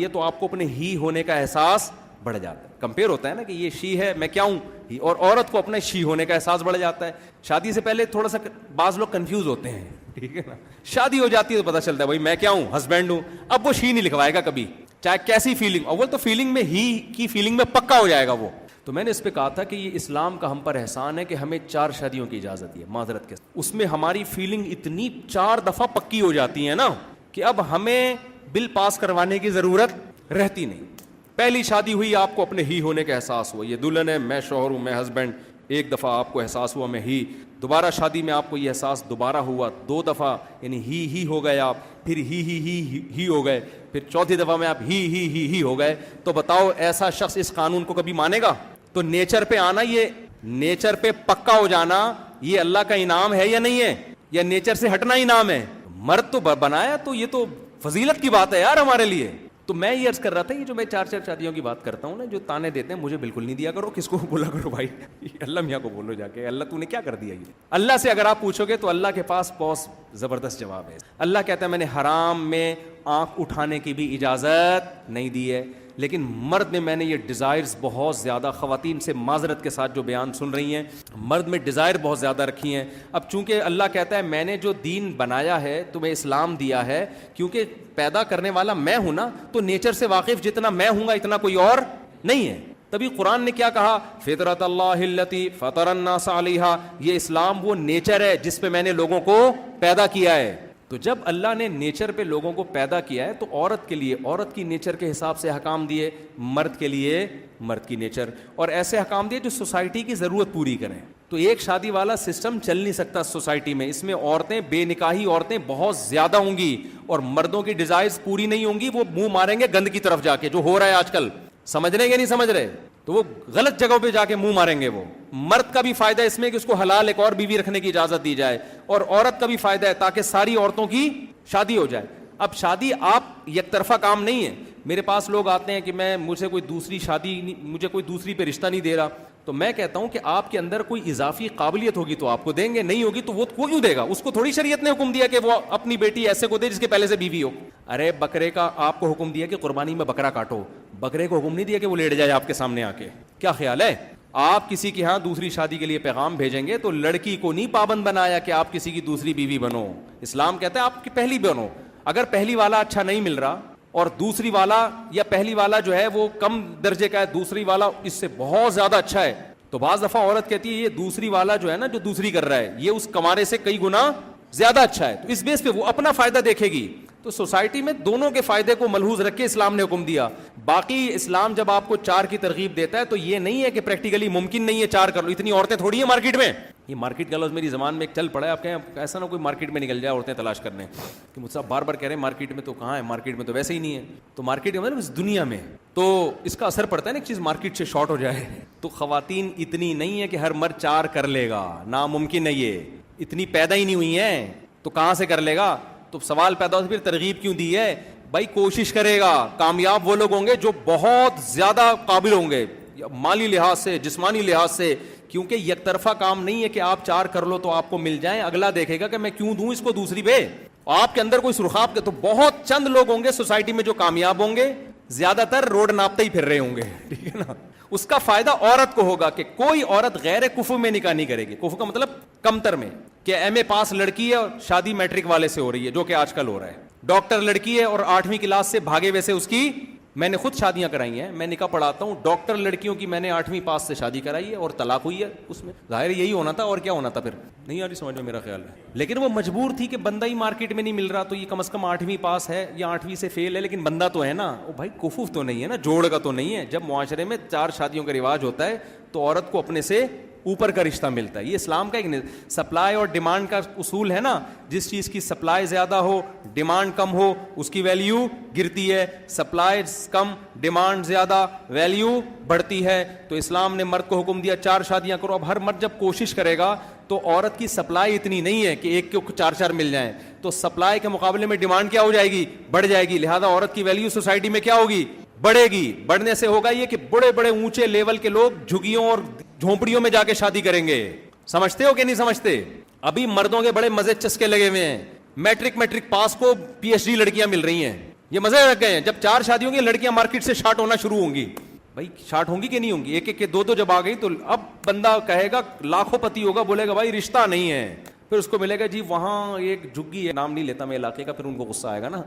یہ تو آپ کو اپنے ہی ہونے کا احساس بڑھ جاتا ہے. کمپیئر ہوتا ہے نا کہ یہ شی ہے میں کیا ہوں, اور عورت کو اپنے شی ہونے کا احساس بڑھ جاتا ہے. شادی سے پہلے تھوڑا سا بعض لوگ کنفیوز ہوتے ہیں, ٹھیک ہے نا, شادی ہو جاتی ہے تو پتہ چلتا ہے بھائی میں کیا ہوں, ہسبینڈ ہوں. اب وہ شی نہیں لکھوائے گا کبھی, چاہے کیسی فیلنگ, اول تو فیلنگ میں ہی کی فیلنگ میں پکا ہو جائے گا وہ. تو میں نے اس پہ کہا تھا کہ یہ اسلام کا ہم پر احسان ہے کہ ہمیں 4 شادیوں کی اجازت دی ہے معذرت کے. اس میں ہماری فیلنگ اتنی 4 دفعہ پکی ہو جاتی ہے نا کہ اب ہمیں بل پاس کروانے کی ضرورت رہتی نہیں. پہلی شادی ہوئی, آپ کو اپنے ہی ہونے کا احساس ہوا, یہ دلہن ہے, میں شوہر ہوں, میں ہسبینڈ. ایک دفعہ آپ کو احساس ہوا میں ہی. دوبارہ شادی میں آپ کو یہ احساس دوبارہ ہوا, 2 دفعہ, یعنی ہی ہو گئے آپ, پھر ہی ہو گئے, پھر چوتھی دفعہ میں آپ ہی ہو گئے. تو بتاؤ ایسا شخص اس قانون کو کبھی مانے گا؟ تو نیچر پہ آنا, یہ نیچر پہ پکا ہو جانا, یہ اللہ کا انعام ہے یا نہیں ہے, یا نیچر سے ہٹنا انعام ہے؟ مرد تو بنایا تو یہ تو فضیلت کی بات ہے یار ہمارے لیے. تو میں یہ عرض کر رہا تھا, یہ جو میں 4 شادیوں کی بات کرتا ہوں نا, جو تانے دیتے ہیں مجھے بالکل نہیں دیا کرو. کس کو بولا کرو بھائی, اللہ میاں کو بولو جا کے, اللہ تو نے کیا کر دیا یہ. اللہ سے اگر آپ پوچھو گے تو اللہ کے پاس بہت زبردست جواب ہے. اللہ کہتا ہے میں نے حرام میں آنکھ اٹھانے کی بھی اجازت نہیں دی ہے, لیکن مرد میں نے یہ ڈیزائرز بہت زیادہ, خواتین سے معذرت کے ساتھ جو بیان سن رہی ہیں, مرد میں ڈیزائر بہت زیادہ رکھی ہیں. اب چونکہ اللہ کہتا ہے میں نے جو دین بنایا ہے, تمہیں اسلام دیا ہے, کیونکہ پیدا کرنے والا میں ہوں نا, تو نیچر سے واقف جتنا میں ہوں گا اتنا کوئی اور نہیں ہے. تبھی قرآن نے کیا کہا, فطرت اللہ التی فطر الناس علیہا, یہ اسلام وہ نیچر ہے جس پہ میں نے لوگوں کو پیدا کیا ہے. تو جب اللہ نے نیچر پہ لوگوں کو پیدا کیا ہے تو عورت کے لیے عورت کی نیچر کے حساب سے حکام دیے, مرد کے لیے مرد کی نیچر, اور ایسے حکام دیے جو سوسائٹی کی ضرورت پوری کریں. تو ایک شادی والا سسٹم چل نہیں سکتا سوسائٹی میں. اس میں عورتیں, بے نکاحی عورتیں بہت زیادہ ہوں گی, اور مردوں کی ڈیزائرز پوری نہیں ہوں گی. وہ منہ ماریں گے گند کی طرف جا کے, جو ہو رہا ہے آج کل. سمجھ رہے ہیں یا نہیں سمجھ رہے؟ تو وہ غلط جگہوں پہ جا کے منہ ماریں گے. وہ مرد کا بھی فائدہ اس میں کہ اس کو حلال ایک اور بیوی رکھنے کی اجازت دی جائے, اور عورت کا بھی فائدہ ہے تاکہ ساری عورتوں کی شادی ہو جائے. اب شادی آپ یک طرفہ کام نہیں ہے. میرے پاس لوگ آتے ہیں کہ مجھے کوئی دوسری شادی, مجھے کوئی دوسری پہ رشتہ نہیں دے رہا. تو میں کہتا ہوں کہ آپ کے اندر کوئی اضافی قابلیت ہوگی تو آپ کو دیں گے, نہیں ہوگی تو وہ کیوں دے گا؟ اس کو تھوڑی شریعت نے حکم دیا کہ وہ اپنی بیٹی ایسے کو دے جس کے پہلے سے بیوی ہو. ارے بکرے کا آپ کو حکم دیا کہ قربانی میں بکرا کاٹو, بکرے کو حکم نہیں دیا کہ وہ لیٹ جائے آپ کے سامنے آ کے. کیا خیال ہے؟ آپ کسی کے ہاں دوسری شادی کے لیے پیغام بھیجیں گے تو لڑکی کو نہیں پابند بنایا کہ آپ کسی کی دوسری بیوی بنو. اسلام کہتا ہے آپ کی پہلی بنو. اگر پہلی والا اچھا نہیں مل رہا اور دوسری والا یا پہلی والا جو ہے وہ کم درجے کا ہے, دوسری والا اس سے بہت زیادہ اچھا ہے, تو بعض دفعہ عورت کہتی ہے یہ دوسری والا جو ہے نا, جو دوسری کر رہا ہے, یہ اس کمارے سے کئی گنا زیادہ اچھا ہے. تو اس بیس پہ وہ اپنا فائدہ دیکھے گی. تو سوسائٹی میں دونوں کے فائدے کو ملحوظ رکھ کے اسلام نے حکم دیا. باقی اسلام جب آپ کو 4 کی ترغیب دیتا ہے تو یہ نہیں ہے کہ پریکٹیکلی ممکن نہیں ہے 4 کر لو. اتنی عورتیں تھوڑی ہیں مارکیٹ میں. یہ مارکیٹ کا لفظ میری زبان میں ایک چل پڑا ہے. آپ کہیں ایسا نہ کوئی مارکیٹ میں نکل جائے عورتیں تلاش کرنے کہ مجھ سے بار بار کہہ رہے ہیں مارکیٹ میں, تو کہاں ہے مارکیٹ میں, تو ویسے ہی نہیں ہے. تو مارکیٹ میں مطلب اس دنیا میں تو اس کا اثر پڑتا ہے نا, ایک چیز مارکیٹ سے شارٹ ہو جائے. تو خواتین اتنی نہیں ہے کہ ہر مرد 4 کر لے گا, ناممکن ہے. یہ اتنی پیدا ہی نہیں ہوئی ہیں تو کہاں سے کر لے گا؟ تو سوال پیدا ہوتا ہے پھر ترغیب کیوں دی ہے؟ بھائی کوشش کرے گا. کامیاب وہ لوگ ہوں گے جو بہت زیادہ قابل ہوں گے مالی لحاظ سے, جسمانی لحاظ سے, کیونکہ یک طرفہ کام نہیں ہے کہ آپ 4 کر لو تو آپ کو مل جائیں. اگلا دیکھے گا کہ میں کیوں دوں اس کو دوسری پہ. آپ کے اندر کوئی سرخاب کے, تو بہت چند لوگ ہوں گے سوسائٹی میں جو کامیاب ہوں گے, زیادہ تر روڈ ناپتے ہی پھر رہے ہوں گے, ٹھیک ہے نا. اس کا فائدہ عورت کو ہوگا کہ کوئی عورت غیر کفو میں نکاح نہیں کرے گی. کفو کا مطلب کمتر میں, کہ ایم اے پاس لڑکی ہے اور شادی میٹرک والے سے ہو رہی ہے, جو کہ آج کل ہو رہا ہے. ڈاکٹر لڑکی ہے اور 8ویں کلاس سے بھاگے ویسے اس کی, میں نے خود شادیاں کرائی ہیں, میں نکاح پڑھاتا ہوں. ڈاکٹر لڑکیوں کی میں نے 8ویں پاس سے شادی کرائی ہے اور طلاق ہوئی ہے. اس میں ظاہر یہی ہونا تھا, اور کیا ہونا تھا پھر, نہیں آ رہی سمجھ میں میرا خیال ہے. لیکن وہ مجبور تھی کہ بندہ ہی مارکیٹ میں نہیں مل رہا, تو یہ کم از کم 8ویں پاس ہے یا 8ویں سے فیل ہے, لیکن بندہ تو ہے نا. وہ بھائی کفوف تو نہیں ہے نا, جوڑ کا تو نہیں ہے. جب معاشرے میں 4 شادیوں کا رواج ہوتا ہے تو عورت کو اپنے سے اوپر کا رشتہ ملتا ہے. یہ اسلام کا ایک سپلائی اور ڈیمانڈ کا اصول ہے نا. جس چیز کی سپلائی زیادہ ہو, ڈیمانڈ کم ہو, اس کی ویلیو گرتی ہے. سپلائی کم, ڈیمانڈ زیادہ, ویلیو بڑھتی ہے. تو اسلام نے مرد کو حکم دیا 4 شادیاں کرو. اب ہر مرد جب کوشش کرے گا تو عورت کی سپلائی اتنی نہیں ہے کہ ایک کو 4 مل جائیں, تو سپلائی کے مقابلے میں ڈیمانڈ کیا ہو جائے گی, بڑھ جائے گی. لہذا عورت کی ویلیو سوسائٹی میں کیا ہوگی, بڑھے گی. بڑھنے سے ہوگا یہ کہ بڑے بڑے اونچے لیول کے لوگ جھگیوں اور جھونپڑیوں میں جا کے شادی کریں گے. سمجھتے ہو کہ نہیں سمجھتے؟ ابھی مردوں کے بڑے مزے چسکے لگے ہوئے ہیں. میٹرک پاس کو PhD لڑکیاں مل رہی ہیں, یہ مزے رکھ گئے ہیں. جب 4 شادی ہوں گی لڑکیاں مارکیٹ سے شارٹ ہونا شروع ہوں گی. بھائی شارٹ ہوں گی کہ نہیں ہوں گی؟ ایک ایک کے 2 جب آ گئی تو اب بندہ کہے گا لاکھوں پتی ہوگا, بولے گا بھائی رشتہ نہیں ہے. پھر اس کو ملے گا جی وہاں ایک جھگی ہے, نام نہیں لیتا میں علاقے کا, پھر ان کو غصہ آئے گا نا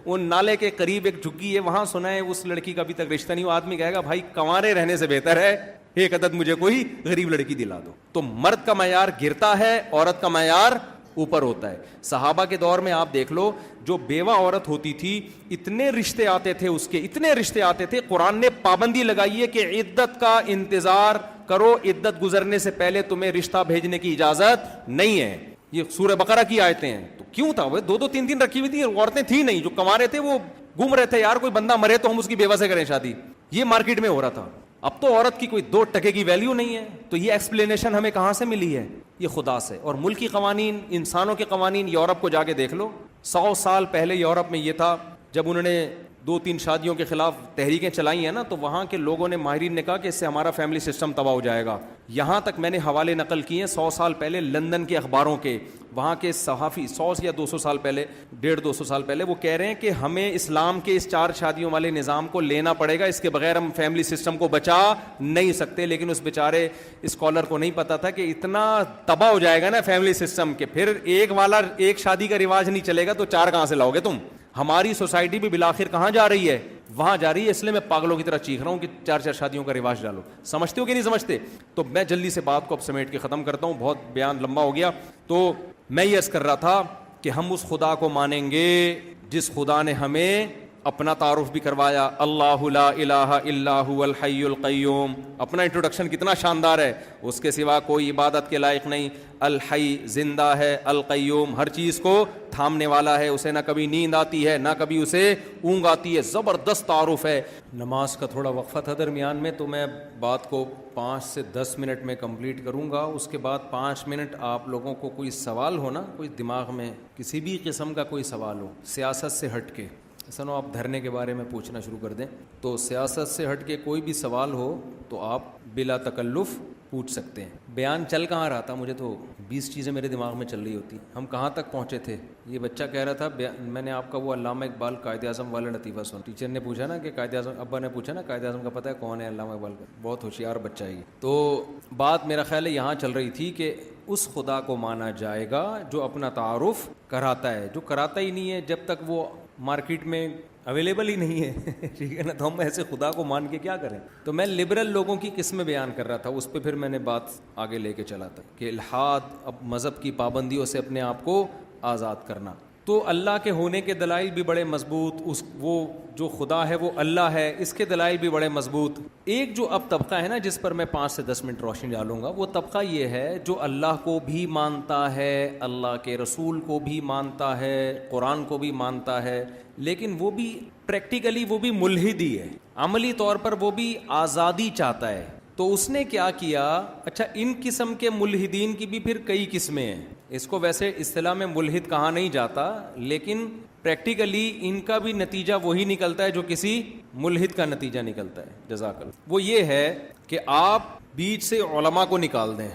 وہ نالے کے قریب ایک جھگی ہے, وہاں سنا ہے اس لڑکی کا ابھی تک رشتہ نہیں. وہ آدمی کہے گا بھائی کنوارے رہنے سے بہتر ہے ایک عدد مجھے کوئی غریب لڑکی دلا دو. تو مرد کا معیار گرتا ہے, عورت کا معیار اوپر ہوتا ہے. صحابہ کے دور میں آپ دیکھ لو, جو بیوہ عورت ہوتی تھی اتنے رشتے آتے تھے اس کے, اتنے رشتے آتے تھے. قرآن نے پابندی لگائی ہے کہ عدت کا انتظار کرو, عدت گزرنے سے پہلے تمہیں رشتہ بھیجنے کی اجازت نہیں ہے. یہ سورہ بقرہ کی آیتیں ہیں. تو کیوں تھا وہ 2-3 رکھی ہوئی تھی, عورتیں تھیں نہیں, جو کنوارے تھے وہ گھوم رہے تھے, یار کوئی بندہ مرے تو ہم اس کی بیوہ سے کریں شادی. یہ مارکیٹ میں ہو رہا تھا. اب تو عورت کی کوئی 2 ٹکے کی ویلیو نہیں ہے. تو یہ ایکسپلینیشن ہمیں کہاں سے ملی ہے؟ یہ خدا سے. اور ملکی قوانین, انسانوں کے قوانین, یورپ کو جا کے دیکھ لو. 100 سال پہلے یورپ میں یہ تھا, جب انہوں نے 2-3 شادیوں کے خلاف تحریکیں چلائی ہیں نا, تو وہاں کے لوگوں نے, ماہرین نے کہا کہ اس سے ہمارا فیملی سسٹم تباہ ہو جائے گا. یہاں تک میں نے حوالے نقل کیے ہیں 100 سال پہلے لندن کے اخباروں کے, وہاں کے صحافی 100 یا 200 سال پہلے, 150-200 سال پہلے, وہ کہہ رہے ہیں کہ ہمیں اسلام کے اس 4 شادیوں والے نظام کو لینا پڑے گا, اس کے بغیر ہم فیملی سسٹم کو بچا نہیں سکتے. لیکن اس بیچارے اسکالر کو نہیں پتا تھا کہ اتنا تباہ ہو جائے گا نا فیملی سسٹم کے, پھر ایک شادی کا رواج نہیں چلے گا تو 4 کہاں سے لاؤ گے تم. ہماری سوسائٹی بھی بالآخر کہاں جا رہی ہے؟ وہاں جا رہی ہے. اس لیے میں پاگلوں کی طرح چیخ رہا ہوں کہ 4 شادیوں کا رواج ڈالو. سمجھتے ہو کہ نہیں سمجھتے؟ تو میں جلدی سے بات کو اب سمیٹ کے ختم کرتا ہوں, بہت بیان لمبا ہو گیا. تو میں یہ عرض کر رہا تھا کہ ہم اس خدا کو مانیں گے جس خدا نے ہمیں اپنا تعارف بھی کروایا, اللہ لا الہ الا هو الحی القیوم. اپنا انٹروڈکشن کتنا شاندار ہے, اس کے سوا کوئی عبادت کے لائق نہیں. الحی زندہ ہے, القیوم ہر چیز کو تھامنے والا ہے, اسے نہ کبھی نیند آتی ہے نہ کبھی اسے اونگ آتی ہے. زبردست تعارف ہے. نماز کا تھوڑا وقفہ تھا درمیان میں, تو میں بات کو 5 سے 10 منٹ میں کمپلیٹ کروں گا. اس کے بعد 5 منٹ آپ لوگوں کو کوئی سوال ہو نا, کوئی دماغ میں کسی بھی قسم کا کوئی سوال ہو, سیاست سے ہٹ کے, ایسا نہ آپ دھرنے کے بارے میں پوچھنا شروع کر دیں, تو سیاست سے ہٹ کے کوئی بھی سوال ہو تو آپ بلا تکلف پوچھ سکتے ہیں. بیان چل کہاں رہا تھا؟ مجھے تو 20 چیزیں میرے دماغ میں چل رہی ہوتی. ہم کہاں تک پہنچے تھے؟ یہ بچہ کہہ رہا تھا, میں نے آپ کا وہ علامہ اقبال قائد اعظم والا لطیفہ سنا. ٹیچر نے پوچھا نا کہ قائد اعظم, ابا نے پوچھا نا قائد اعظم کا پتہ ہے کون ہے علامہ اقبال کا؟ بہت ہوشیار بچہ ہے. تو بات میرا خیال ہے یہاں چل رہی تھی کہ اس خدا کو مانا جائے گا جو اپنا تعارف کراتا ہے. جو کراتا ہی نہیں ہے جب تک وہ مارکیٹ میں اویلیبل ہی نہیں ہے, ٹھیک ہے نا, تو ہم ایسے خدا کو مان کے کیا کریں. تو میں لبرل لوگوں کی قسمیں بیان کر رہا تھا, اس پہ پھر میں نے بات آگے لے کے چلا تھا کہ الحاد, اب مذہب کی پابندیوں سے اپنے آپ کو آزاد کرنا. تو اللہ کے ہونے کے دلائل بھی بڑے مضبوط, وہ جو خدا ہے وہ اللہ ہے, اس کے دلائل بھی بڑے مضبوط. ایک جو اب طبقہ ہے نا جس پر میں 5 سے 10 منٹ روشنی ڈالوں گا, وہ طبقہ یہ ہے جو اللہ کو بھی مانتا ہے, اللہ کے رسول کو بھی مانتا ہے, قرآن کو بھی مانتا ہے, لیکن وہ بھی پریکٹیکلی وہ بھی ملحدی ہے, عملی طور پر وہ بھی آزادی چاہتا ہے. تو اس نے کیا کیا؟ اچھا, ان قسم کے ملحدین کی بھی پھر کئی قسمیں ہیں. اس کو ویسے اصطلاح میں ملحد کہا نہیں جاتا, لیکن پریکٹیکلی ان کا بھی نتیجہ وہی نکلتا ہے جو کسی ملحد کا نتیجہ نکلتا ہے. جزاک اللہ. وہ یہ ہے کہ آپ بیچ سے علماء کو نکال دیں.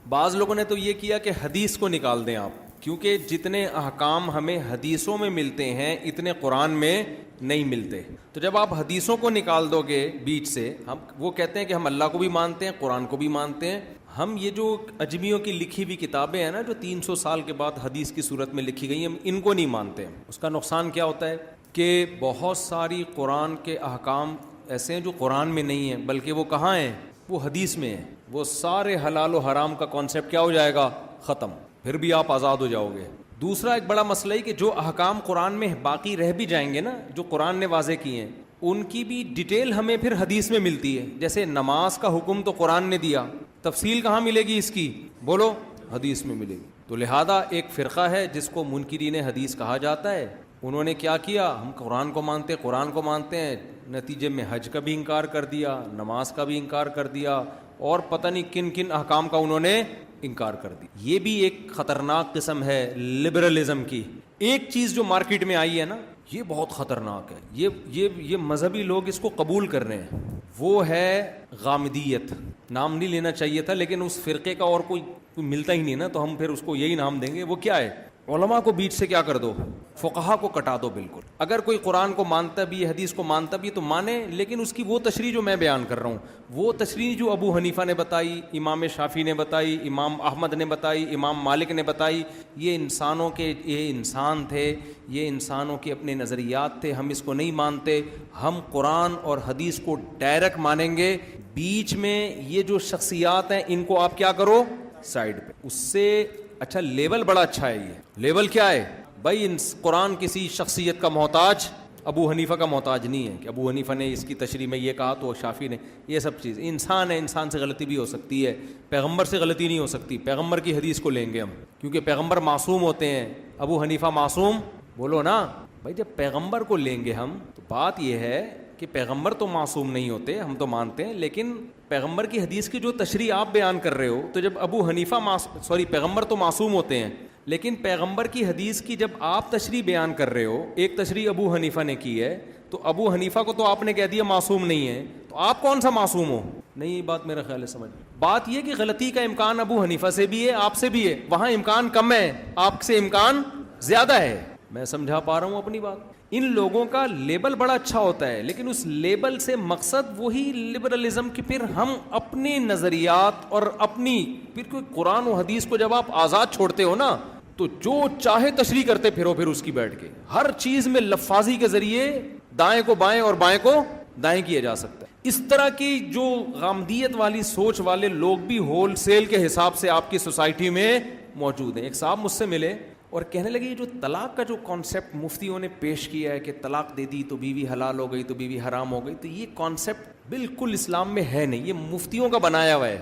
بعض لوگوں نے تو یہ کیا کہ حدیث کو نکال دیں آپ, کیونکہ جتنے احکام ہمیں حدیثوں میں ملتے ہیں اتنے قرآن میں نہیں ملتے. تو جب آپ حدیثوں کو نکال دو گے بیچ سے, وہ کہتے ہیں کہ ہم اللہ کو بھی مانتے ہیں, قرآن کو بھی مانتے ہیں, ہم یہ جو اجمیوں کی لکھی ہوئی کتابیں ہیں نا جو 300 سال کے بعد حدیث کی صورت میں لکھی گئی ہیں, ہم ان کو نہیں مانتے. اس کا نقصان کیا ہوتا ہے کہ بہت ساری قرآن کے احکام ایسے ہیں جو قرآن میں نہیں ہیں, بلکہ وہ کہاں ہیں؟ وہ حدیث میں ہیں. وہ سارے حلال و حرام کا کانسیپٹ کیا ہو جائے گا؟ ختم. پھر بھی آپ آزاد ہو جاؤ گے. دوسرا ایک بڑا مسئلہ ہے کہ جو احکام قرآن میں باقی رہ بھی جائیں گے نا, جو قرآن نے واضح کیے ہیں, ان کی بھی ڈیٹیل ہمیں پھر حدیث میں ملتی ہے. جیسے نماز کا حکم تو قرآن نے دیا, تفصیل کہاں ملے گی اس کی؟ بولو, حدیث میں ملے گی. تو لہذا ایک فرقہ ہے جس کو منکرین حدیث کہا جاتا ہے, انہوں نے کیا کیا؟ ہم قرآن کو مانتے ہیں, نتیجے میں حج کا بھی انکار کر دیا, نماز کا بھی انکار کر دیا, اور پتہ نہیں کن کن احکام کا انہوں نے انکار کر دی. یہ بھی ایک خطرناک قسم ہے لبرلزم کی. ایک چیز جو مارکیٹ میں آئی ہے نا, یہ بہت خطرناک ہے, یہ مذہبی لوگ اس کو قبول کر رہے ہیں, وہ ہے غامدیت. نام نہیں لینا چاہیے تھا, لیکن اس فرقے کا اور کوئی ملتا ہی نہیں نا, تو ہم پھر اس کو یہی نام دیں گے. وہ کیا ہے؟ علماء کو بیچ سے کیا کر دو, فقہا کو کٹا دو بالکل. اگر کوئی قرآن کو مانتا بھی ہے, حدیث کو مانتا بھی ہے تو مانے, لیکن اس کی وہ تشریح جو میں بیان کر رہا ہوں, وہ تشریح جو ابو حنیفہ نے بتائی, امام شافعی نے بتائی, امام احمد نے بتائی, امام مالک نے بتائی, یہ انسانوں کے, یہ انسان تھے, یہ انسانوں کے اپنے نظریات تھے, ہم اس کو نہیں مانتے. ہم قرآن اور حدیث کو ڈائریکٹ مانیں گے. بیچ میں یہ جو شخصیات ہیں ان کو آپ کیا کرو, سائڈ پہ. اس سے اچھا لیول بڑا اچھا ہے. یہ لیول کیا ہے بھائی, قرآن کسی شخصیت کا محتاج, ابو حنیفہ کا محتاج نہیں ہے کہ ابو حنیفہ نے اس کی تشریح میں یہ کہا تو شافعی نے, یہ سب چیز. انسان ہے, انسان سے غلطی بھی ہو سکتی ہے, پیغمبر سے غلطی نہیں ہو سکتی. پیغمبر کی حدیث کو لیں گے ہم, کیونکہ پیغمبر معصوم ہوتے ہیں. ابو حنیفہ معصوم بولو نا بھائی. جب پیغمبر کو لیں گے ہم تو بات یہ ہے کہ پیغمبر تو معصوم نہیں ہوتے, ہم تو مانتے ہیں, لیکن پیغمبر کی حدیث کی جو تشریح آپ بیان کر رہے ہو, تو جب ابو حنیفہ پیغمبر تو معصوم ہوتے ہیں, لیکن پیغمبر کی حدیث کی جب آپ تشریح بیان کر رہے ہو, ایک تشریح ابو حنیفہ نے کی ہے, تو ابو حنیفہ کو تو آپ نے کہہ دیا معصوم نہیں ہے, تو آپ کون سا معصوم ہو؟ نہیں, بات میرا خیال ہے سمجھ. بات یہ کہ غلطی کا امکان ابو حنیفہ سے بھی ہے, آپ سے بھی ہے. وہاں امکان کم ہے, آپ سے امکان زیادہ ہے. میں سمجھا پا رہا ہوں اپنی بات. ان لوگوں کا لیبل بڑا اچھا ہوتا ہے, لیکن اس لیبل سے مقصد وہی لبرلزم کہ پھر ہم اپنے نظریات اور اپنی, پھر کوئی قرآن و حدیث کو جب آپ آزاد چھوڑتے ہو نا, تو جو چاہے تشریح کرتے پھرو پھر اس کی بیٹھ کے. ہر چیز میں لفاظی کے ذریعے دائیں کو بائیں اور بائیں کو دائیں کیا جا سکتا ہے. اس طرح کی جو غامدیت والی سوچ والے لوگ بھی ہول سیل کے حساب سے آپ کی سوسائٹی میں موجود ہیں. ایک صاحب مجھ سے ملے اور کہنے لگے یہ جو طلاق کا جو کانسیپٹ مفتیوں نے پیش کیا ہے کہ طلاق دے دی تو بیوی حلال ہو گئی تو بیوی حرام ہو گئی, تو یہ کانسیپٹ بالکل اسلام میں ہے نہیں, یہ مفتیوں کا بنایا ہوا ہے.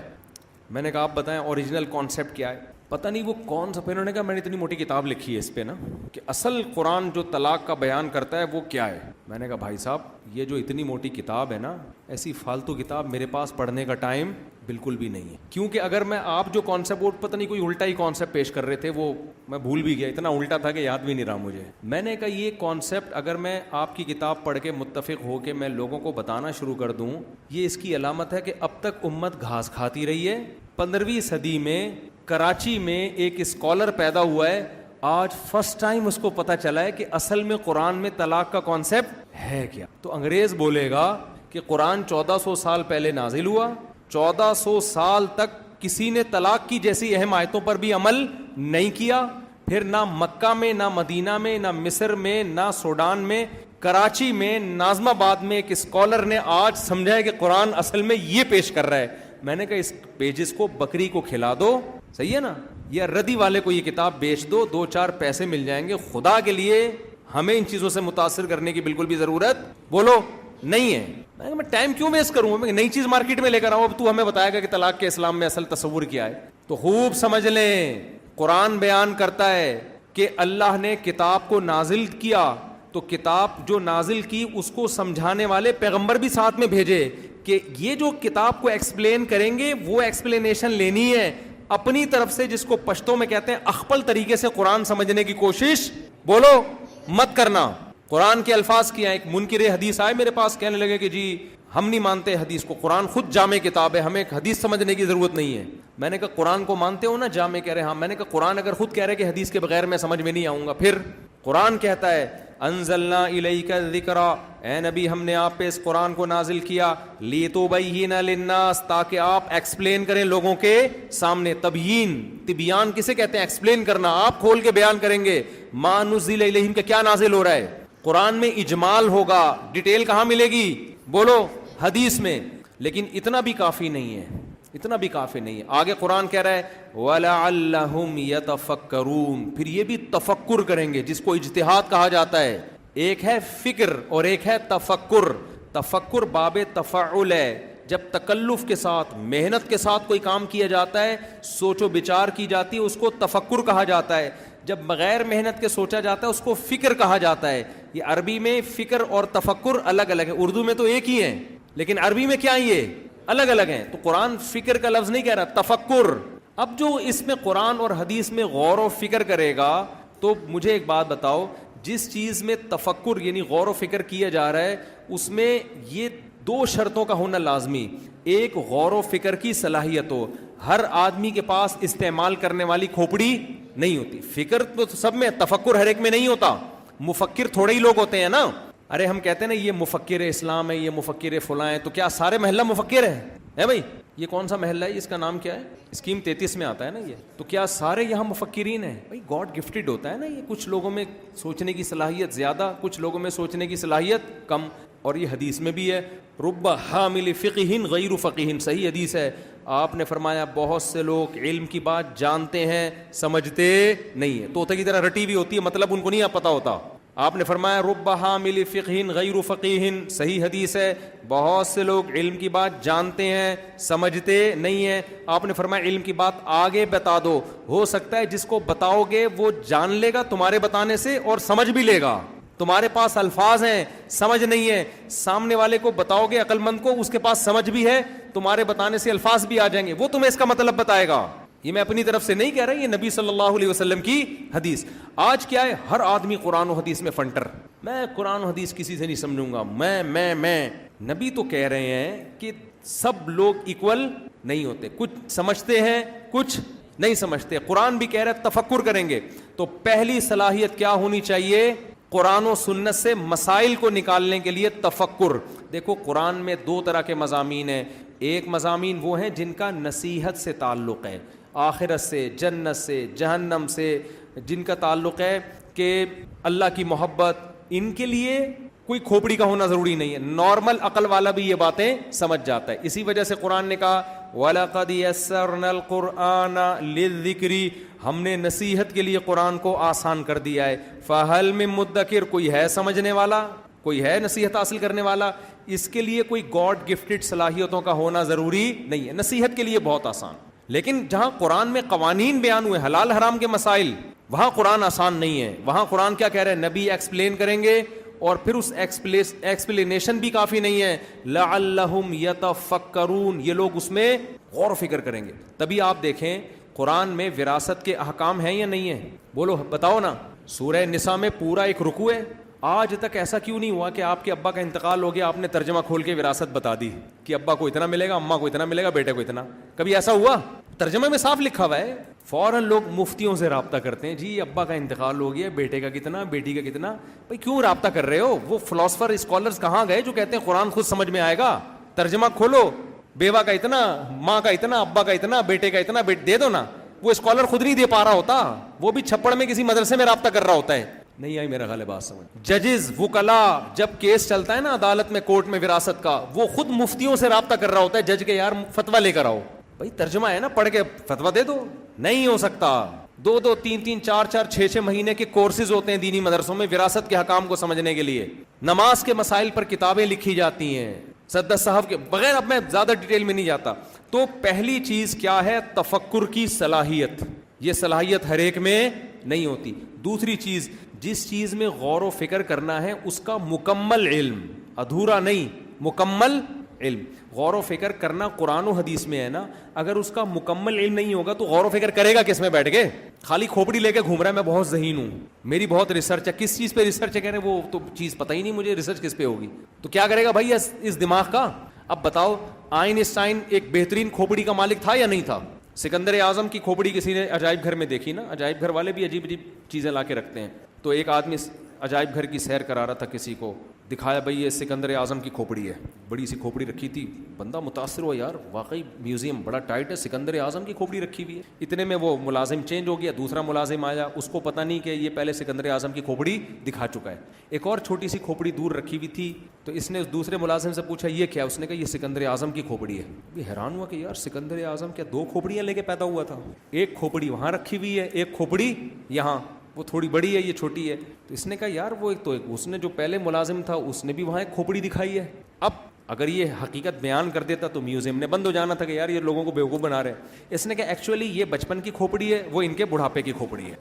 میں نے کہا آپ بتائیں اوریجنل کانسیپٹ کیا ہے؟ پتہ نہیں وہ کون سا. پھر انہوں نے کہا میں نے اتنی موٹی کتاب لکھی ہے اس پہ نا کہ اصل قرآن جو طلاق کا بیان کرتا ہے وہ کیا ہے. میں نے کہا بھائی صاحب یہ جو اتنی موٹی کتاب ہے نا, ایسی فالتو کتاب میرے پاس پڑھنے کا ٹائم بالکل بھی نہیں ہے, کیونکہ اگر میں آپ جو کانسیپٹ, پتہ نہیں کوئی الٹا ہی کانسیپٹ پیش کر رہے تھے, وہ میں بھول بھی گیا, اتنا الٹا تھا کہ یاد بھی نہیں رہا مجھے. میں نے کہا یہ کانسیپٹ اگر میں آپ کی کتاب پڑھ کے متفق ہو کے میں لوگوں کو بتانا شروع کر دوں, یہ اس کی علامت ہے کہ اب تک امت گھاس کھاتی رہی ہے. 15ویں صدی میں کراچی میں ایک اسکالر پیدا ہوا ہے, آج فرسٹ ٹائم اس کو پتا چلا ہے کہ اصل میں قرآن میں طلاق کا کانسیپٹ ہے کیا. تو انگریز بولے گا کہ قرآن 1400 سال پہلے نازل ہوا, 1400 سال تک کسی نے طلاق کی جیسی اہم آیتوں پر بھی عمل نہیں کیا. پھر نہ مکہ میں, نہ مدینہ میں, نہ مصر میں, نہ سوڈان میں, کراچی میں, ناظم آباد میں ایک اسکالر نے آج سمجھا ہے کہ قرآن اصل میں یہ پیش کر رہا ہے. میں نے کہا اس پیجز کو بکری کو کھلا دو, صحیح ہے نا, یا ردی والے کو یہ کتاب بیچ دو, 2-4 پیسے مل جائیں گے. خدا کے لیے ہمیں ان چیزوں سے متاثر کرنے کی بالکل بھی ضرورت بولو نہیں ہے. میں ٹائم کیوں ویسٹ کروں, میں نئی چیز مارکیٹ میں لے کر آؤں, اب تو ہمیں بتائے گا کہ طلاق کے اسلام میں اصل تصور کیا ہے. تو خوب سمجھ لیں, قرآن بیان کرتا ہے کہ اللہ نے کتاب کو نازل کیا, تو کتاب جو نازل کی اس کو سمجھانے والے پیغمبر بھی ساتھ میں بھیجے کہ یہ جو کتاب کو ایکسپلین کریں گے وہ ایکسپلینیشن لینی ہے اپنی طرف سے, جس کو پشتوں میں کہتے ہیں اخپل طریقے سے قرآن سمجھنے کی کوشش بولو مت کرنا. قرآن کے الفاظ کیا ہیں. ایک منکر حدیث آئے میرے پاس, کہنے لگے کہ جی ہم نہیں مانتے حدیث کو, قرآن خود جامع کتاب ہے, ہمیں ایک حدیث سمجھنے کی ضرورت نہیں ہے. میں نے کہا قرآن کو مانتے ہو نا جامع, کہہ رہے ہاں. میں نے کہا قرآن اگر خود کہہ رہے کہ حدیث کے بغیر میں سمجھ میں نہیں آؤں گا, پھر قرآن کہتا ہے انزلنا الیک الذکر, اے نبی ہم نے آپ پہ اس قرآن کو نازل کیا, لتبین للناس, تاکہ آپ ایکسپلین کریں لوگوں کے سامنے. تبیین, تبیان کسے کہتے ہیں؟ ایکسپلین کرنا, آپ کھول کے بیان کریں گے ما نزل الیہم, کہ کیا نازل ہو رہا ہے. قرآن میں اجمال ہوگا, ڈیٹیل کہاں ملے گی بولو حدیث میں. لیکن اتنا بھی کافی نہیں ہے, اتنا بھی کافی نہیں ہے. آگے قرآن کہہ رہا ہے وَلَعَلَّهُمْ يَتَفَكَّرُونَ, پھر یہ بھی تفکر کریں گے, جس کو اجتہاد کہا جاتا ہے. ایک ہے فکر اور ایک ہے تفکر. تفکر باب تفعل ہے, جب تکلف کے ساتھ, محنت کے ساتھ کوئی کام کیا جاتا ہے, سوچ و بچار کی جاتی ہے, اس کو تفکر کہا جاتا ہے. جب بغیر محنت کے سوچا جاتا ہے اس کو فکر کہا جاتا ہے. یہ عربی میں فکر اور تفکر الگ الگ ہے, اردو میں تو ایک ہی ہیں, لیکن عربی میں کیا یہ الگ الگ ہیں. تو قرآن فکر کا لفظ نہیں کہہ رہا, تفکر. اب جو اس میں قرآن اور حدیث میں غور و فکر کرے گا, تو مجھے ایک بات بتاؤ, جس چیز میں تفکر یعنی غور و فکر کیا جا رہا ہے اس میں یہ 2 شرطوں کا ہونا لازمی. ایک غور و فکر کی صلاحیت ہو, ہر آدمی کے پاس استعمال کرنے والی کھوپڑی نہیں ہوتی. فکر تو سب میں, تفکر ہر ایک میں نہیں ہوتا. مفکر تھوڑے ہی لوگ ہوتے ہیں نا. ارے ہم کہتے ہیں نا یہ مفکر اسلام ہے, یہ مفکر فلاں ہے, تو کیا سارے محلہ مفکر ہے بھائی؟ یہ کون سا محلہ ہے, اس کا نام کیا ہے؟ اسکیم 33 میں آتا ہے نا یہ. تو کیا سارے یہاں مفکرین ہیں؟ بھائی گاڈ گفٹڈ ہوتا ہے نا یہ. کچھ لوگوں میں سوچنے کی صلاحیت زیادہ, کچھ لوگوں میں سوچنے کی صلاحیت کم. اور یہ حدیث میں بھی ہے, رب حامل فقہ غیر فقیہ, صحیح حدیث ہے. آپ نے فرمایا بہت سے لوگ علم کی بات جانتے ہیں سمجھتے نہیں ہیں. طوطے کی طرح رٹی ہوئی ہوتی ہے, مطلب ان کو نہیں پتہ ہوتا. آپ نے فرمایا رب حامل فقہ غیر فقیہ, صحیح حدیث ہے. بہت سے لوگ علم کی بات جانتے ہیں سمجھتے نہیں ہیں. آپ نے فرمایا علم کی بات آگے بتا دو, ہو سکتا ہے جس کو بتاؤ گے وہ جان لے گا تمہارے بتانے سے اور سمجھ بھی لے گا. تمہارے پاس الفاظ ہیں سمجھ نہیں ہے, سامنے والے کو بتاؤ گے عقل مند کو, اس کے پاس سمجھ بھی ہے, تمہارے بتانے سے الفاظ بھی آ جائیں گے, وہ تمہیں اس کا مطلب بتائے گا. یہ میں اپنی طرف سے نہیں کہہ رہا, یہ نبی صلی اللہ علیہ وسلم کی حدیث. آج کیا ہے, ہر آدمی قرآن و حدیث میں فنٹر, میں قرآن و حدیث کسی سے نہیں سمجھوں گا, میں. نبی تو کہہ رہے ہیں کہ سب لوگ ایکول نہیں ہوتے, کچھ سمجھتے ہیں کچھ نہیں سمجھتے. قرآن بھی کہہ رہا ہے تفکر کریں گے. تو پہلی صلاحیت کیا ہونی چاہیے؟ قرآن و سنت سے مسائل کو نکالنے کے لیے تفکر. دیکھو قرآن میں دو طرح کے مضامین ہیں. ایک مضامین وہ ہیں جن کا نصیحت سے تعلق ہے, آخرت سے, جنت سے, جہنم سے, جن کا تعلق ہے کہ اللہ کی محبت. ان کے لیے کوئی کھوپڑی کا ہونا ضروری نہیں ہے, نارمل عقل والا بھی یہ باتیں سمجھ جاتا ہے. اسی وجہ سے قرآن نے کہا وَلَقَدْ يَسَّرْنَا الْقُرْآنَ لِلذِّكْرِ, ہم نے نصیحت کے لیے قرآن کو آسان کر دیا ہے. فَهَلْ مِن مُدَّكِرٍ, کوئی ہے سمجھنے والا, کوئی ہے نصیحت حاصل کرنے والا. اس کے لیے کوئی گاڈ گفٹڈ صلاحیتوں کا ہونا ضروری نہیں ہے, نصیحت کے لیے بہت آسان. لیکن جہاں قرآن میں قوانین بیان ہوئے, حلال حرام کے مسائل, وہاں قرآن آسان نہیں ہے. وہاں قرآن کیا کہہ رہے ہیں, نبی ایکسپلین کریں گے, اور پھر اس ایکسپلینیشن بھی کافی نہیں ہے. لعلہم یتفکرون, یہ لوگ اس میں غور و فکر کریں گے. تبھی آپ دیکھیں قرآن میں وراثت کے احکام ہیں یا نہیں ہیں؟ بولو بتاؤ نا. سورہ نساء میں پورا ایک رکوع ہے. آج تک ایسا کیوں نہیں ہوا کہ آپ کے ابا کا انتقال ہو گیا, آپ نے ترجمہ کھول کے وراثت بتا دی کہ ابا کو اتنا ملے گا, اماں کو اتنا ملے گا, بیٹے کو اتنا؟ کبھی ایسا ہوا؟ ترجمے میں صاف لکھا ہوا ہے. فوراً لوگ مفتیوں سے رابطہ کرتے ہیں, جی ابا کا انتقال ہو گیا, بیٹے کا کتنا, بیٹی کا کتنا. بھائی کیوں رابطہ کر رہے ہو؟ وہ فلاسفر اسکالرز کہاں گئے جو کہتے ہیں قرآن خود سمجھ میں آئے گا؟ ترجمہ کھولو, بیوہ کا اتنا, ماں کا اتنا, ابا کا اتنا, بیٹے کا اتنا, دے دو نا. وہ اسکالر خود نہیں دے پا رہا ہوتا, وہ بھی چھپڑ میں کسی مدرسے میں رابطہ کر رہا ہوتا ہے. نہیں آئی میرا خیال ہے بات سمجھ. ججز, وکلا, جب کیس چلتا ہے نا عدالت میں, کورٹ میں وراثت کا, وہ خود مفتیوں سے رابطہ کر رہا ہوتا ہے جج کے, یار فتویٰ لے کر آؤ. بھائی ترجمہ ہے نا, پڑھ کے فتویٰ دے دو. نہیں ہو سکتا. 2 3 4 6 مہینے کے کورسز ہوتے ہیں دینی مدرسوں میں وراثت کے حکام کو سمجھنے کے لیے. نماز کے مسائل پر کتابیں لکھی جاتی ہیں سد صحف کے بغیر. اب میں زیادہ ڈیٹیل میں نہیں جاتا. تو پہلی چیز کیا ہے؟ تفکر کی صلاحیت. یہ صلاحیت ہر ایک میں نہیں ہوتی. دوسری چیز, جس چیز میں غور و فکر کرنا ہے اس کا مکمل علم, ادھورا نہیں, مکمل علم. غور و فکر کرنا قرآن و حدیث میں ہے نا, اگر اس کا مکمل علم نہیں ہوگا تو غور و فکر کرے گا کس میں بیٹھ کے؟ خالی کھوپڑی لے کے گھوم رہا ہے, میں بہت ذہین ہوں, میری بہت ریسرچ ہے. کس چیز پہ ریسرچ ہے؟ کہہ رہے وہ تو چیز پتہ ہی نہیں مجھے, ریسرچ کس پہ ہوگی؟ تو کیا کرے گا بھائی اس دماغ کا؟ اب بتاؤ, آئنسٹائن ایک بہترین کھوپڑی کا مالک تھا یا نہیں تھا؟ سکندر اعظم کی کھوپڑی کسی نے عجائب گھر میں دیکھی نا, عجائب گھر والے بھی عجیب چیزیں لا کے رکھتے ہیں. تو ایک آدمی عجائب گھر کی سیر کرا رہا تھا, کسی کو دکھایا بھائی یہ سکندر اعظم کی کھوپڑی ہے, بڑی سی کھوپڑی رکھی تھی. بندہ متاثر ہوا, یار واقعی میوزیم بڑا ٹائٹ ہے, سکندر اعظم کی کھوپڑی رکھی ہوئی ہے. اتنے میں وہ ملازم چینج ہو گیا, دوسرا ملازم آیا, اس کو پتہ نہیں کہ یہ پہلے سکندر اعظم کی کھوپڑی دکھا چکا ہے. ایک اور چھوٹی سی کھوپڑی دور رکھی ہوئی تھی, تو اس نے اس دوسرے ملازم سے پوچھا یہ کیا؟ اس نے کہا یہ سکندر اعظم کی کھوپڑی ہے. یہ حیران ہوا کہ یار سکندر اعظم کیا 2 کھوپڑیاں لے کے پیدا ہوا تھا؟ ایک کھوپڑی وہاں رکھی ہوئی ہے, ایک کھوپڑی یہاں, وہ تھوڑی بڑی ہے یہ چھوٹی ہے. تو اس نے کہا یار وہ ایک تو اس نے جو پہلے ملازم تھا اس نے بھی وہاں ایک کھوپڑی دکھائی ہے. اب اگر یہ حقیقت بیان کر دیتا تو میوزیم نے بند ہو جانا تھا کہ یار یہ لوگوں کو بیوقوف بنا رہے ہیں. اس نے کہا ایکچولی یہ بچپن کی کھوپڑی ہے, وہ ان کے بڑھاپے کی کھوپڑی ہے.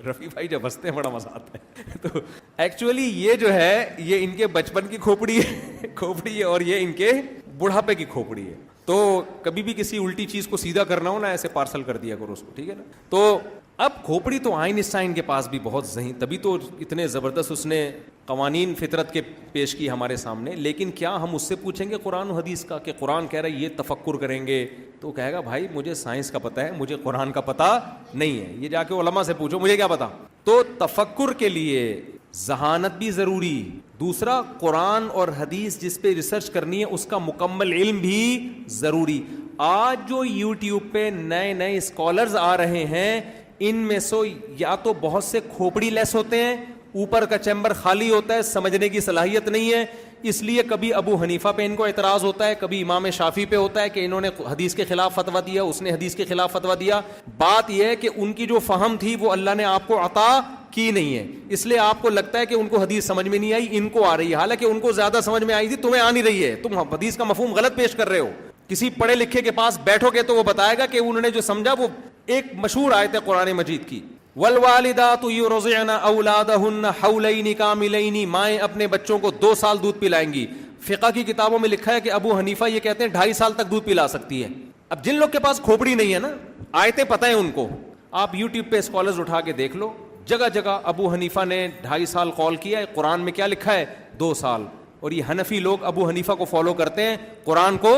رفیع بھائی جب ہنستے ہیں بڑا مزہ آتا ہے. تو ایکچولی یہ جو ہے یہ ان کے بچپن کی کھوپڑی ہے اور یہ ان کے بڑھاپے کی کھوپڑی ہے. تو کبھی بھی کسی الٹی چیز کو سیدھا کرنا ہو نا, ایسے پارسل کر دیا کرو اس کو, ٹھیک ہے نا. تو اب کھوپڑی تو آئنسٹائن کے پاس بھی بہت ذہین, تبھی تو اتنے زبردست اس نے قوانین فطرت کے پیش کی ہمارے سامنے. لیکن کیا ہم اس سے پوچھیں گے قرآن و حدیث کا کہ قرآن کہہ رہا ہے یہ تفکر کریں گے, تو کہے گا بھائی مجھے سائنس کا پتہ ہے, مجھے قرآن کا پتہ نہیں ہے, یہ جا کے علماء سے پوچھو مجھے کیا پتہ. تو تفکر کے لیے ذہانت بھی ضروری, دوسرا قرآن اور حدیث جس پہ ریسرچ کرنی ہے اس کا مکمل علم بھی ضروری. آج جو یوٹیوب پہ نئے نئے اسکالرز آ رہے ہیں, ان میں سے یا تو بہت سے کھوپڑی لیس ہوتے ہیں, اوپر کا چیمبر خالی ہوتا ہے, سمجھنے کی صلاحیت نہیں ہے, اس لیے کبھی ابو حنیفہ پہ ان کو اعتراض ہوتا ہے, کبھی امام شافعی پہ ہوتا ہے کہ انہوں نے حدیث کے خلاف فتویٰ دیا, اس نے حدیث کے خلاف فتویٰ دیا. بات یہ ہے کہ ان کی جو فہم تھی وہ اللہ نے آپ کو عطا کی نہیں ہے, اس لیے آپ کو لگتا ہے کہ ان کو حدیث سمجھ میں نہیں آئی, ان کو آ رہی ہے, حالانکہ ان کو زیادہ سمجھ میں آئی تھی, تمہیں آ نہیں رہی ہے, تم حدیث کا مفہوم غلط پیش کر رہے ہو. کسی پڑھے لکھے کے پاس بیٹھو گے تو وہ بتائے گا کہ انہوں نے جو سمجھا وہ ایک مشہور آیت ہے قرآن مجید کی, والوالدات یرضعن اولادہن حولین کاملین, مائیں اپنے بچوں کو 2 سال دودھ پلائیں گی. فقہ کی کتابوں میں لکھا ہے کہ ابو حنیفہ یہ کہتے ہیں 2.5 سال تک دودھ پلا سکتی ہے. اب جن لوگ کے پاس کھوپڑی نہیں ہے نا, آیتیں پتہ ہیں ان کو, آپ یوٹیوب پہ اسکالرز اٹھا کے دیکھ لو, جگہ جگہ ابو حنیفہ نے 2.5 سال قول کیا ہے, قرآن میں کیا لکھا ہے 2 سال. اور یہ حنفی لوگ ابو حنیفہ کو فالو کرتے ہیں, قرآن کو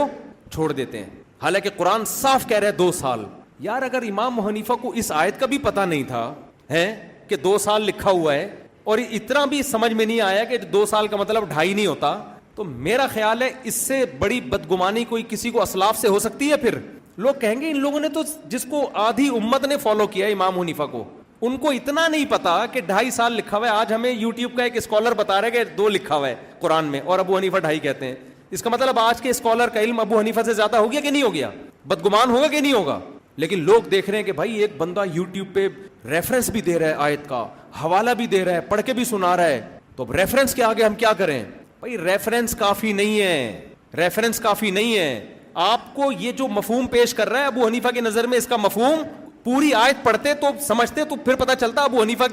چھوڑ دیتے ہیں, حالانکہ قرآن صاف کہہ رہا ہے 2 سال. یار اگر امام حنیفہ کو اس آیت کا بھی پتہ نہیں تھا ہے کہ 2 سال لکھا ہوا ہے, اور اتنا بھی سمجھ میں نہیں آیا کہ 2 سال کا مطلب 2.5 نہیں ہوتا, تو میرا خیال ہے اس سے بڑی بدگمانی کوئی کسی کو اسلاف سے ہو سکتی ہے. پھر لوگ کہیں گے ان لوگوں نے تو, جس کو آدھی امت نے فالو کیا امام حنیفہ کو, ان کو اتنا نہیں پتا کہ 2.5 سال لکھا ہوا ہے. آج ہمیں یوٹیوب کا ایک اسکالر بتا رہا ہے کہ 2 لکھا ہوا ہے قرآن میں, اور ابو حنیفہ 2.5 کہتے ہیں. اس کا مطلب آج کے اسکالر کا علم ابو حنیفہ سے زیادہ ہو گیا کہ نہیں ہو گیا, بدگمان ہوگا کہ نہیں ہوگا. لیکن لوگ دیکھ رہے ہیں کہ بھائی ایک بندہ یوٹیوب پہ ریفرنس بھی دے رہا ہے, آیت کا حوالہ بھی دے رہا ہے, پڑھ کے بھی سنا رہا ہے, تو اب ریفرنس کے آگے ہم کیا کریں؟ بھائی ریفرنس کافی نہیں ہے, ریفرنس کافی نہیں ہے. آپ کو یہ جو مفہوم پیش کر رہا ہے ابو حنیفہ کی نظر میں, اس کا مفہوم پوری آیت پڑھتے تو سمجھتے, تو پھر پتہ چلتا ابو حنیفہ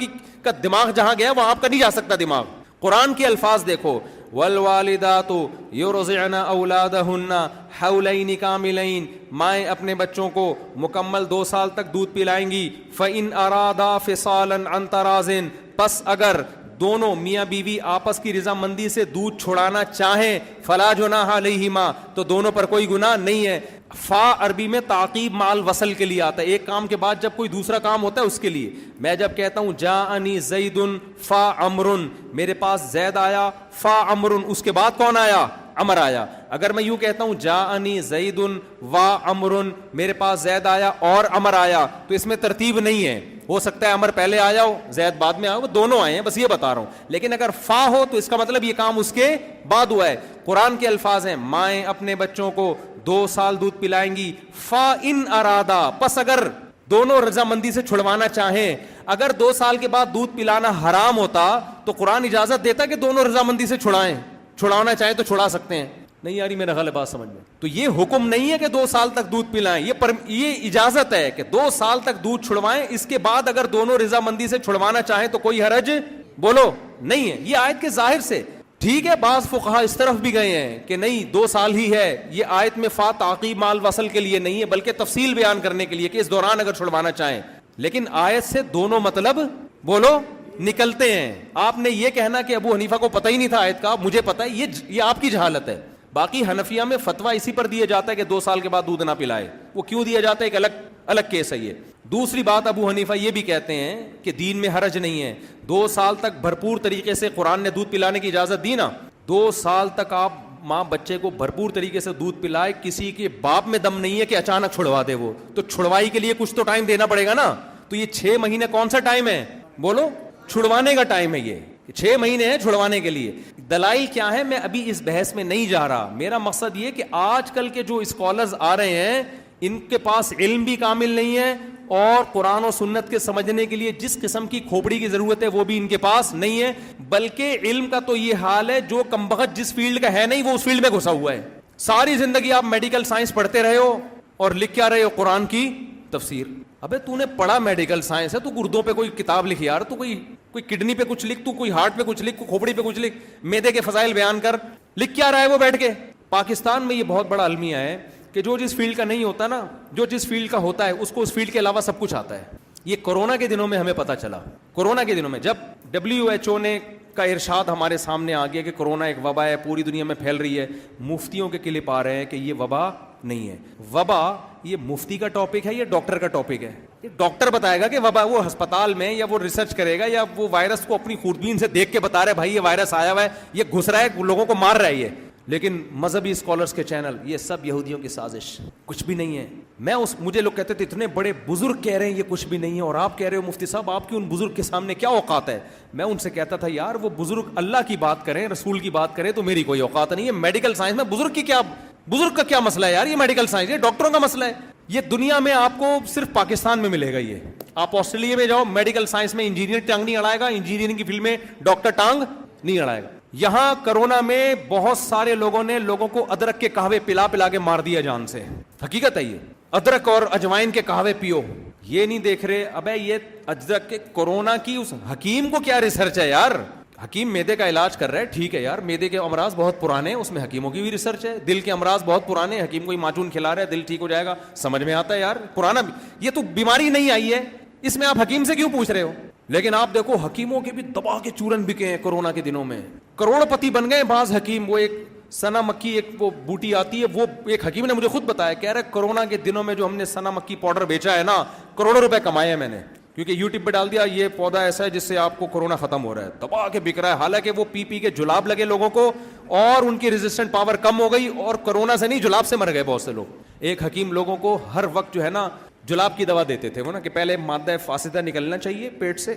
کا دماغ جہاں گیا وہاں آپ کا نہیں جا سکتا دماغ. قرآن کے الفاظ دیکھو, والوالدات یرضعن اولادہن حولین کاملین, مائیں اپنے بچوں کو مکمل 2 سال تک دودھ پلائیں گی. فإن ارادا فصالا عن تراض, پس اگر دونوں میاں بیوی آپس کی رضامندی سے دودھ چھڑانا چاہیں, فلا جناح علیہما, تو دونوں پر کوئی گناہ نہیں ہے. فا عربی میں تعقیب مال وصل کے لیے آتا ہے, ایک کام کے بعد جب کوئی دوسرا کام ہوتا ہے اس کے لیے. میں جب کہتا ہوں جاءنی زید فا عمر, میرے پاس زید آیا, فا عمر, اس کے بعد کون آیا؟ عمر آیا. اگر میں یوں کہتا ہوں جاءنی زید و عمر, میرے پاس زید آیا اور عمر آیا, تو اس میں ترتیب نہیں ہے. ہو سکتا ہے عمر پہلے آیا ہو, زید بعد میں آیا ہو, دونوں آئے ہیں, بس یہ بتا رہا ہوں. لیکن اگر فا ہو تو اس کا مطلب یہ کام اس کے بعد ہوا ہے. قرآن کے الفاظ ہیں, مائیں اپنے بچوں کو 2 سال دودھ پلائیں گی. فا ان ارادا, پس اگر دونوں رضامندی سے چھڑوانا چاہیں. اگر 2 سال کے بعد دودھ پلانا حرام ہوتا تو قرآن اجازت دیتا کہ دونوں رضامندی سے چھڑائیں, چھڑانا چاہیں تو چھڑا سکتے ہیں. نہیں یاری میرا غلط بات سمجھ میں, تو یہ حکم نہیں ہے کہ 2 سال تک دودھ پلائیں, یہ اجازت ہے کہ 2 سال تک دودھ چھڑوائیں. اس کے بعد اگر دونوں رضامندی سے چھڑوانا چاہیں تو کوئی حرج بولو نہیں ہے. یہ آیت کے ظاہر سے ٹھیک ہے. بعض فقہا اس طرف بھی گئے ہیں کہ نہیں 2 سال ہی ہے, یہ آیت میں فا تعقیب مال وصل کے لیے نہیں ہے بلکہ تفصیل بیان کرنے کے لیے کہ اس دوران اگر چھڑوانا چاہیں. لیکن آیت سے دونوں مطلب بولو نکلتے ہیں. آپ نے یہ کہنا کہ ابو حنیفہ کو پتہ ہی نہیں تھا آیت کا, مجھے پتہ ہے, یہ آپ کی جہالت ہے. باقی حنفیہ میں فتویٰ اسی پر دیا جاتا ہے کہ 2 سال کے بعد دودھ نہ پلائے. وہ کیوں دیا جاتا ہے, ایک الگ کیس ہے یہ. دوسری بات, ابو حنیفہ یہ بھی کہتے ہیں کہ دین میں حرج نہیں ہے. 2 سال تک بھرپور طریقے سے قرآن نے دودھ پلانے کی اجازت دی نا, 2 سال تک آپ ماں بچے کو بھرپور طریقے سے دودھ پلائے. کسی کے باپ میں دم نہیں ہے کہ اچانک چھڑوا دے, وہ تو چھڑوائی کے لیے کچھ تو ٹائم دینا پڑے گا نا. تو یہ 6 مہینے کون سا ٹائم ہے بولو, چھڑوانے کا ٹائم ہے. یہ 6 مہینے ہیں چھڑوانے کے لیے. دلائل کیا ہے میں ابھی اس بحث میں نہیں جا رہا. میرا مقصد یہ کہ آج کل کے جو اسکالرز آ رہے ہیں ان کے پاس علم بھی کامل نہیں ہے, اور قرآن و سنت کے سمجھنے کے لیے جس قسم کی کھوپڑی کی ضرورت ہے وہ بھی ان کے پاس نہیں ہے. بلکہ علم کا تو یہ حال ہے, جو کمبخت جس فیلڈ کا ہے نہیں وہ اس فیلڈ میں گھسا ہوا ہے. ساری زندگی آپ میڈیکل سائنس پڑھتے رہے ہو اور لکھ کیا رہے ہو, قرآن کی تفسیر. ابے تو نے پڑھا میڈیکل سائنس ہے, تو اردو پہ کوئی کتاب لکھ یار, تو کوئی کڈنی پہ کچھ لکھ, تو کوئی ہارٹ پہ کچھ لکھ, کوئی کھوپڑی پہ کچھ لکھ, میدے کے فضائل بیان کر. لکھ کیا رہا ہے وہ بیٹھ کے؟ پاکستان میں یہ بہت بڑا المیہ ہے کہ جو جس فیلڈ کا نہیں ہوتا نا, جو جس فیلڈ کا ہوتا ہے اس کو اس فیلڈ کے علاوہ سب کچھ آتا ہے. یہ کورونا کے دنوں میں ہمیں پتا چلا. کورونا کے دنوں میں جب WHO نے کا ارشاد ہمارے سامنے آ گیا کہ کورونا ایک وبا ہے, پوری دنیا میں پھیل رہی ہے, مفتیوں کے کلپ آ رہے ہیں کہ یہ وبا نہیں ہے. وبا یہ مفتی کا ٹاپک ہے, یہ ڈاکٹر کا ٹاپک ہے. یہ ڈاکٹر بتائے گا کہ وبا, وہ ہسپتال میں یا وہ ریسرچ کرے گا یا وہ وائرس کو اپنی خوردبین سے دیکھ کے بتا رہا ہے بھائی یہ وائرس آیا ہوا ہے, یہ گھس رہا ہے, لوگوں کو مار رہا ہے یہ. لیکن مذہبی اسکالرس کے چینل یہ سب یہودیوں کی سازش, کچھ بھی نہیں ہے. مجھے لوگ کہتے تھے اتنے بڑے بزرگ کہہ رہے ہیں یہ کچھ بھی نہیں ہے, اور آپ کہہ رہے ہو مفتی صاحب آپ کی ان بزرگ کے سامنے کیا اوقات ہے. میں ان سے کہتا تھا یار وہ بزرگ اللہ کی بات کریں, رسول کی بات کریں, تو میری کوئی اوقات نہیں ہے. میڈیکل سائنس میں بزرگ کا کیا مسئلہ ہے یار, یہ میڈیکل سائنس, یہ ڈاکٹروں کا مسئلہ ہے. یہ دنیا میں آپ کو صرف پاکستان میں ملے گا. یہ آپ آسٹریلیا میں جاؤ, میڈیکل سائنس میں انجینئر ٹانگ نہیں اڑائے گا, انجینئرنگ کی فیلڈ میں ڈاکٹر ٹانگ نہیں اڑائے گا. یہاں کرونا میں بہت سارے لوگوں نے لوگوں کو ادرک کے قہوے پلا پلا کے مار دیا جان سے. حقیقت ہے یہ, ادرک اور اجوائن کے قہوے پیو, یہ نہیں دیکھ رہے ابے یہ ادرک کے کورونا کی اس حکیم کو کیا ریسرچ ہے یار. حکیم میدے کا علاج کر رہا ہے, ٹھیک ہے یار, میدے کے امراض بہت پرانے ہیں, اس میں حکیموں کی بھی ریسرچ ہے. دل کے امراض بہت پرانے, حکیم کوئی معجون کھلا رہا ہے, دل ٹھیک ہو جائے گا, سمجھ میں آتا ہے یار. پرانا یہ تو بیماری نہیں آئی ہے, اس میں آپ حکیم سے کیوں پوچھ رہے ہو. لیکن آپ دیکھو حکیموں کے بھی دبا کے چورن بکے ہیں کورونا کے دنوں میں, کروڑ پتی بن گئے بعض حکیم. وہ ایک سنا مکی ایک وہ بوٹی آتی ہے, وہ ایک حکیم نے مجھے خود بتایا, کہہ رہا ہے کورونا کے دنوں میں جو ہم نے سنا مکی پاؤڈر بیچا ہے نا, کروڑوں روپے کمائے ہیں میں نے, کیونکہ یوٹیوب پہ ڈال دیا یہ پودا ایسا ہے جس سے آپ کو کورونا ختم ہو رہا ہے. دبا کے بک رہا ہے, حالانکہ وہ پی پی کے جلاب لگے لوگوں کو اور ان کی ریزسٹنٹ پاور کم ہو گئی, اور کورونا سے نہیں جلاب سے مر گئے بہت سے لوگ. ایک حکیم لوگوں کو ہر وقت جو ہے نا جلاب کی دوا دیتے تھے, وہ نا کہ پہلے مادہ فاسدہ نکلنا چاہیے پیٹ سے.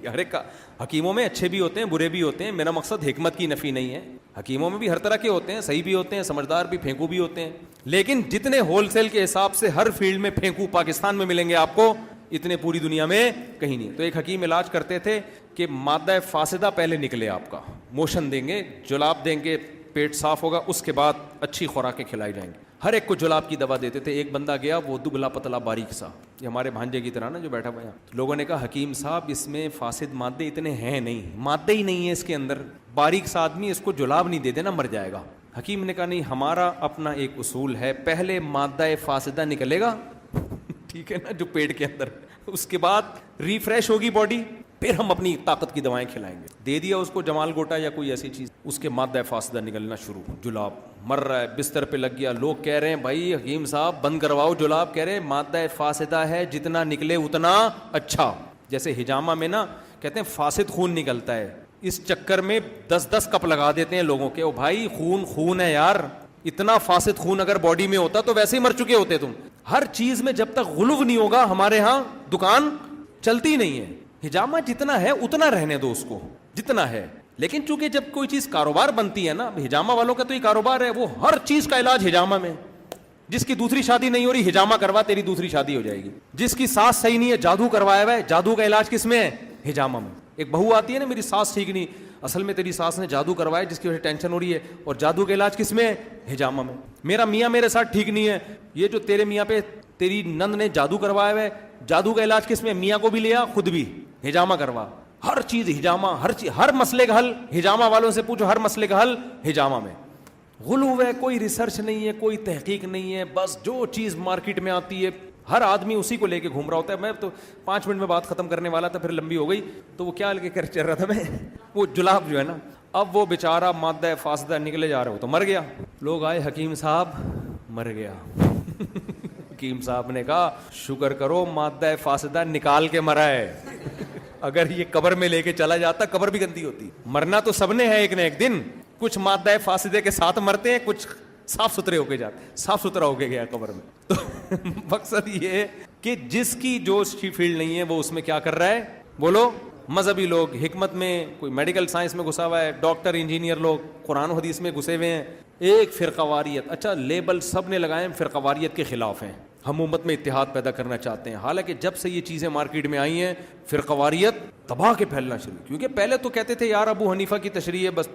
ہر ایک حکیموں میں اچھے بھی ہوتے ہیں برے بھی ہوتے ہیں, میرا مقصد حکمت کی نفی نہیں ہے. حکیموں میں بھی ہر طرح کے ہوتے ہیں, صحیح بھی ہوتے ہیں, سمجھدار بھی, پھینکو بھی ہوتے ہیں. لیکن جتنے ہول سیل کے حساب سے ہر فیلڈ میں پھینکو پاکستان میں ملیں گے آپ کو, اتنے پوری دنیا میں کہیں نہیں. تو ایک حکیم علاج کرتے تھے کہ مادہ فاسدہ پہلے نکلے, آپ کا موشن دیں گے, جلاب دیں گے, پیٹ صاف ہوگا, اس کے بعد اچھی خوراکیں کھلائی جائیں گی. ہر ایک کو جلاب کی دوا دیتے تھے. ایک بندہ گیا, وہ دبلا پتلا باریک سا, یہ ہمارے بھانجے کی طرح نا جو بیٹھا ہوا ہے. لوگوں نے کہا حکیم صاحب اس میں فاسد مادے اتنے ہیں نہیں, مادے ہی نہیں ہے اس کے اندر, باریک سا آدمی, اس کو جلاب نہیں دے دینا مر جائے گا. حکیم نے کہا نہیں, ہمارا اپنا ایک اصول ہے, پہلے مادہ فاسدہ نکلے گا, ٹھیک ہے نا, جو پیٹ کے اندر, اس کے بعد ریفریش ہوگی باڈی, پھر ہم اپنی طاقت کی دوائیں کھلائیں گے. دے دیا اس کو جمال گوٹا یا کوئی ایسی چیز, اس کے مادہ فاسدہ نکلنا شروع, جلاب, مر رہا ہے, بستر پہ لگ گیا. لوگ کہہ رہے ہیں بھائی حکیم صاحب بند کرواؤ جلاب, کہہ رہے ہیں مادہ فاسدہ ہے, جتنا نکلے اتنا اچھا. جیسے ہجامہ میں نا کہتے ہیں فاسد خون نکلتا ہے, اس چکر میں 10 کپ لگا دیتے ہیں لوگوں کے. او بھائی خون ہے یار, اتنا فاسد خون اگر باڈی میں ہوتا تو ویسے ہی مر چکے ہوتے تم. ہر چیز میں جب تک غلو نہیں ہوگا ہمارے ہاں دکان چلتی نہیں ہے. ہجامہ جتنا ہے اتنا رہنے دو اس کو جتنا ہے. لیکن چونکہ جب کوئی چیز کاروبار بنتی ہے نا, ہجامہ والوں کا تو یہ کاروبار ہے, وہ ہر چیز کا علاج ہجامہ میں. جس کی دوسری شادی نہیں ہو رہی ہجامہ کروا, تیری دوسری شادی ہو جائے گی. جس کی سانس صحیح نہیں ہے جادو کروایا ہوا ہے, جادو کا علاج کس میں ہے, ہجامہ میں. ایک بہو آتی ہے نا میری سانس ٹھیک نہیں, اصل میں تیری سانس نے جادو کروایا جس کی وجہ سے ٹینشن ہو رہی ہے, اور جادو کا علاج کس میں ہے, ہجامہ میں. میرا میاں میرے ساتھ ٹھیک نہیں ہے, یہ جو تیرے میاں پہ تیری نند نے جادو کروایا ہوا ہے, جادو کا علاج کس میں, میاں کو بھی لیا خود بھی ہجامہ کروا. ہر چیز ہجامہ, ہر مسئلے کا حل ہجامہ والوں سے پوچھو, ہر مسئلے کا حل ہجامہ میں. غلو ہے, کوئی ریسرچ نہیں ہے, کوئی تحقیق نہیں ہے, بس جو چیز مارکیٹ میں آتی ہے ہر آدمی اسی کو لے کے گھوم رہا ہوتا ہے. میں تو 5 منٹ میں بات ختم کرنے والا تھا, پھر لمبی ہو گئی, تو وہ کیا لے کے چل رہا تھا میں, وہ جلاب جو ہے نا, اب وہ بیچارہ مادہ فاسدہ نکلے جا رہے ہو تو مر گیا. لوگ آئے, حکیم صاحب مر گیا. حکیم صاحب نے کہا شکر کرو مادہ فاسدہ نکال کے مرا ہے, اگر یہ قبر میں لے کے چلا جاتا قبر بھی گندی ہوتی. مرنا تو سب نے ہے ایک نہ ایک دن, کچھ مادہ فاسدے کے ساتھ مرتے ہیں, کچھ صاف ستھرے ہو کے جاتے, صاف ستھرا ہو کے گیا قبر میں. تو مقصد یہ ہے کہ جس کی جو فیلڈ نہیں ہے وہ اس میں کیا کر رہا ہے, بولو. مذہبی لوگ حکمت میں, کوئی میڈیکل سائنس میں گھسا ہوا ہے, ڈاکٹر انجینئر لوگ قرآن و حدیث میں گھسے ہوئے ہیں. ایک فرقہ واریت, اچھا لیبل سب نے لگائے ہیں فرقہ واریت کے خلاف ہیں, ہم امت میں اتحاد پیدا کرنا چاہتے ہیں. حالانکہ جب سے یہ چیزیں مارکیٹ میں آئی ہیں فرقہ واریت تباہ کے پھیلنا شروع. کیونکہ پہلے تو کہتے تھے یار ابو حنیفہ کی تشریح ہے بس,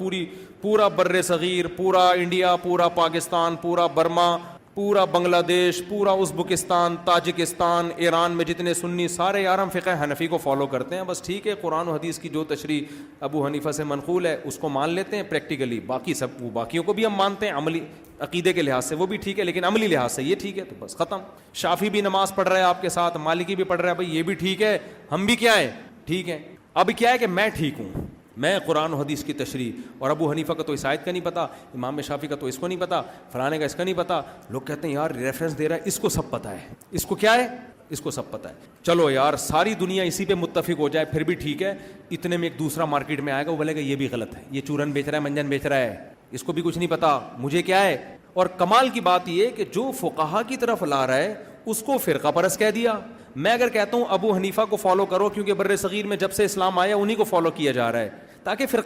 پورا بر صغیر, پورا انڈیا, پورا پاکستان, پورا برما, پورا بنگلہ دیش, پورا ازبکستان, تاجکستان, ایران میں جتنے سنی سارے یار ہم فقہ حنفی کو فالو کرتے ہیں. بس ٹھیک ہے, قرآن و حدیث کی جو تشریح ابو حنیفہ سے منقول ہے اس کو مان لیتے ہیں پریکٹیکلی, باقی سب وہ باقیوں کو بھی ہم مانتے ہیں, عملی عقیدے کے لحاظ سے وہ بھی ٹھیک ہے, لیکن عملی لحاظ سے یہ ٹھیک ہے, تو بس ختم. شافعی بھی نماز پڑھ رہا ہے آپ کے ساتھ, مالکی بھی پڑھ رہا ہے, بھائی یہ بھی ٹھیک ہے, ہم بھی کیا ہیں, ٹھیک ہے. اب کیا ہے کہ میں ٹھیک ہوں, میں قرآن و حدیث کی تشریح, اور ابو حنیفہ کا تو اس آیت کا نہیں پتا, امام شافعی کا تو اس کو نہیں پتا, فلانے کا اس کا نہیں پتا. لوگ کہتے ہیں یار ریفرنس دے رہا ہے, اس کو سب پتا ہے, اس کو کیا ہے, اس کو سب پتا ہے. چلو یار ساری دنیا اسی پہ متفق ہو جائے پھر بھی ٹھیک ہے. اتنے میں ایک دوسرا مارکیٹ میں آئے گا, وہ بولے گا یہ بھی غلط ہے, یہ چورن بیچ رہا ہے, منجن بیچ رہا ہے, اس کو بھی کچھ نہیں پتا, مجھے کیا ہے. اور کمال کی بات یہ کہ جو فقہا کی طرف لا رہا ہے اس کو فرقہ پرست کہہ دیا. میں اگر کہتا ہوں ابو حنیفہ کو فالو کرو, کیونکہ بر صغیر میں جب سے اسلام آیا انہی کو فالو کیا جا رہا ہے, تاکہ فرقہ